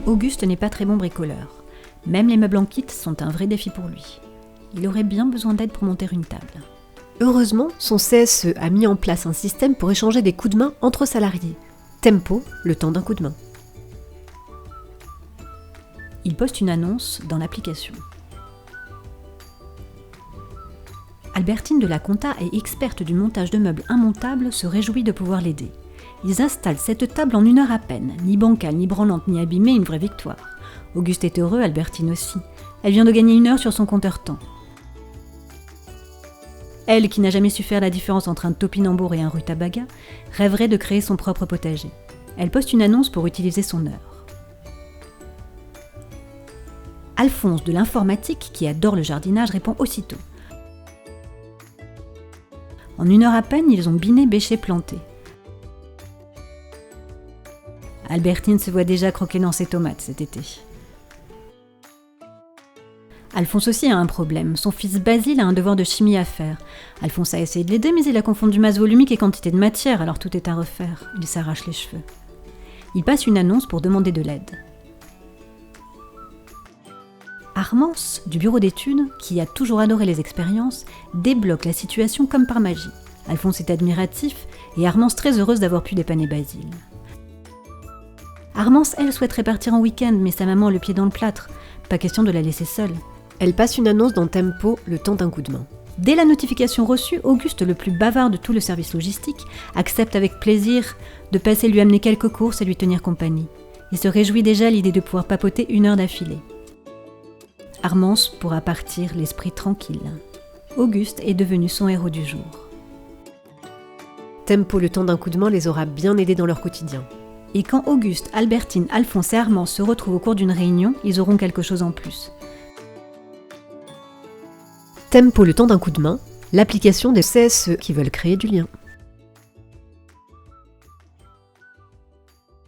Auguste n'est pas très bon bricoleur. Même les meubles en kit sont un vrai défi pour lui. Il aurait bien besoin d'aide pour monter une table. Heureusement, son CSE a mis en place un système pour échanger des coups de main entre salariés. Tempo, le temps d'un coup de main. Il poste une annonce dans l'application. Albertine de la compta et experte du montage de meubles immontables se réjouit de pouvoir l'aider. Ils installent cette table en 1 heure à peine, ni bancale, ni branlante, ni abîmée, une vraie victoire. Auguste est heureux, Albertine aussi. Elle vient de gagner 1 heure sur son compteur temps. Elle, qui n'a jamais su faire la différence entre un topinambour et un rutabaga, rêverait de créer son propre potager. Elle poste une annonce pour utiliser son heure. Alphonse de l'informatique, qui adore le jardinage, répond aussitôt. En 1 heure à peine, ils ont biné, bêché, planté. Albertine se voit déjà croquer dans ses tomates cet été. Alphonse aussi a un problème. Son fils Basile a un devoir de chimie à faire. Alphonse a essayé de l'aider, mais il a confondu masse volumique et quantité de matière, alors tout est à refaire. Il s'arrache les cheveux. Il passe une annonce pour demander de l'aide. Armance, du bureau d'études, qui a toujours adoré les expériences, débloque la situation comme par magie. Alphonse est admiratif et Armance très heureuse d'avoir pu dépanner Basile. Armance, elle, souhaiterait partir en week-end, mais sa maman a le pied dans le plâtre. Pas question de la laisser seule. Elle passe une annonce dans Tempo, le temps d'un coup de main. Dès la notification reçue, Auguste, le plus bavard de tout le service logistique, accepte avec plaisir de passer lui amener quelques courses et lui tenir compagnie. Il se réjouit déjà à l'idée de pouvoir papoter 1 heure d'affilée. Armance pourra partir l'esprit tranquille. Auguste est devenu son héros du jour. Tempo, le temps d'un coup de main, les aura bien aidés dans leur quotidien. Et quand Auguste, Albertine, Alphonse et Armance se retrouvent au cours d'une réunion, ils auront quelque chose en plus. Tempo, le temps d'un coup de main, l'application des CSE qui veulent créer du lien.